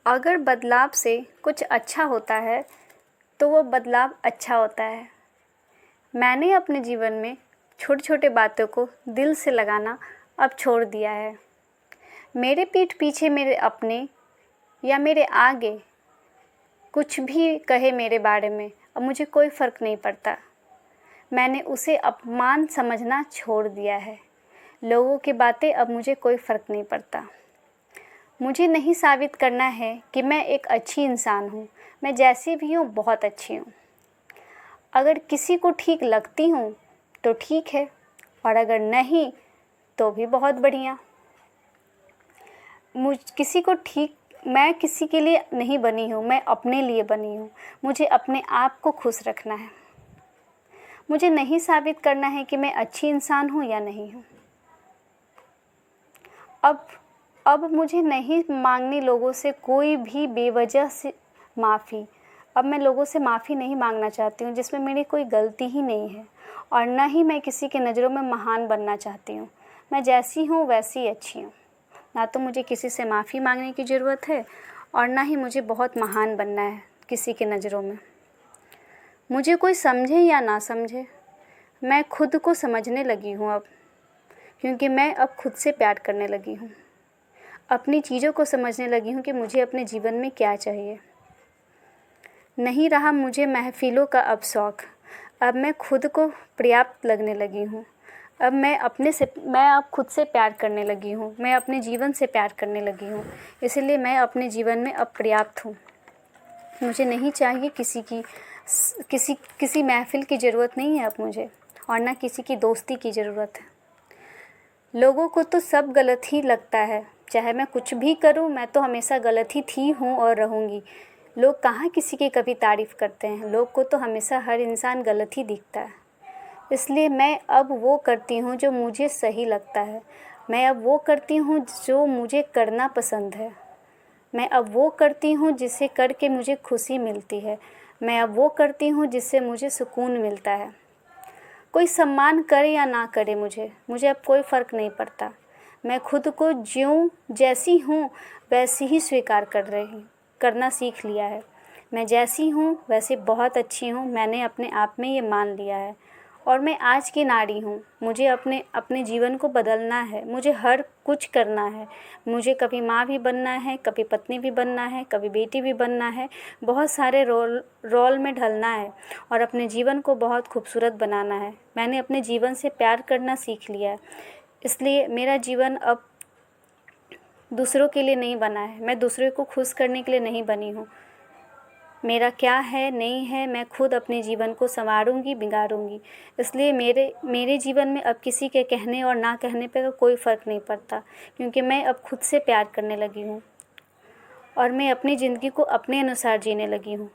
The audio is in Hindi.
अगर बदलाव से कुछ अच्छा होता है तो वो बदलाव अच्छा होता है। मैंने अपने जीवन में छोटी छोटी बातों को दिल से लगाना अब छोड़ दिया है। मेरे पीठ पीछे मेरे अपने या मेरे आगे कुछ भी कहे मेरे बारे में अब मुझे कोई फ़र्क नहीं पड़ता। मैंने उसे अपमान समझना छोड़ दिया है। लोगों की बातें अब मुझे कोई फ़र्क नहीं पड़ता। मुझे नहीं साबित करना है कि मैं एक अच्छी इंसान हूँ। मैं जैसी भी हूँ बहुत अच्छी हूँ। अगर किसी को ठीक लगती हूँ तो ठीक है, और अगर नहीं तो भी बहुत बढ़िया। मैं किसी के लिए नहीं बनी हूँ, मैं अपने लिए बनी हूँ। मुझे अपने आप को खुश रखना है। मुझे नहीं साबित करना है कि मैं अच्छी इंसान हूँ या नहीं हूँ। अब मुझे नहीं मांगनी लोगों से कोई भी बेवजह से माफ़ी। अब मैं लोगों से माफ़ी नहीं मांगना चाहती हूँ जिसमें मेरी कोई गलती ही नहीं है, और ना ही मैं किसी के नज़रों में महान बनना चाहती हूँ। मैं जैसी हूँ वैसी अच्छी हूँ। ना तो मुझे किसी से माफ़ी मांगने की ज़रूरत है और ना ही मुझे बहुत महान बनना है किसी के नज़रों में। मुझे कोई समझे या ना समझे, मैं खुद को समझने लगी हूँ अब, क्योंकि मैं अब खुद से प्यार करने लगी हूँ। अपनी चीज़ों को समझने लगी हूँ कि मुझे अपने जीवन में क्या चाहिए। नहीं रहा मुझे महफ़िलों का अब शौक़। अब मैं खुद को पर्याप्त लगने लगी हूँ। अब मैं अब खुद से प्यार करने लगी हूँ। मैं अपने जीवन से प्यार करने लगी हूँ। इसलिए मैं अपने जीवन में अब पर्याप्त हूँ। मुझे नहीं चाहिए किसी महफ़िल की ज़रूरत नहीं है अब मुझे, और ना किसी की दोस्ती की ज़रूरत है। लोगों को तो सब गलत ही लगता है। चाहे मैं कुछ भी करूं, मैं तो हमेशा गलत ही थी, हूं और रहूंगी। लोग कहाँ किसी की कभी तारीफ़ करते हैं। लोग को तो हमेशा हर इंसान गलत ही दिखता है। इसलिए मैं अब वो करती हूँ जो मुझे सही लगता है। मैं अब वो करती हूँ जो मुझे करना पसंद है। मैं अब वो करती हूँ जिसे करके मुझे खुशी मिलती है। मैं अब वो करती हूँ जिससे मुझे सुकून मिलता है। कोई सम्मान करे या ना करे मुझे अब कोई फ़र्क नहीं पड़ता। मैं खुद को जैसी हूँ वैसी ही स्वीकार करना सीख लिया है। मैं जैसी हूँ वैसे बहुत अच्छी हूँ। मैंने अपने आप में ये मान लिया है, और मैं आज की नारी हूँ। मुझे अपने जीवन को बदलना है। मुझे हर कुछ करना है। मुझे कभी माँ भी बनना है, कभी पत्नी भी बनना है, कभी बेटी भी बनना है। बहुत सारे रोल में ढलना है और अपने जीवन को बहुत खूबसूरत बनाना है। मैंने अपने जीवन से प्यार करना सीख लिया है। इसलिए मेरा जीवन अब दूसरों के लिए नहीं बना है। मैं दूसरों को खुश करने के लिए नहीं बनी हूँ। मेरा क्या है नहीं है, मैं खुद अपने जीवन को संवारूंगी, बिगाड़ूंगी। इसलिए मेरे जीवन में अब किसी के कहने और ना कहने पे कोई फ़र्क नहीं पड़ता, क्योंकि मैं अब खुद से प्यार करने लगी हूँ और मैं अपनी ज़िंदगी को अपने अनुसार जीने लगी हूँ।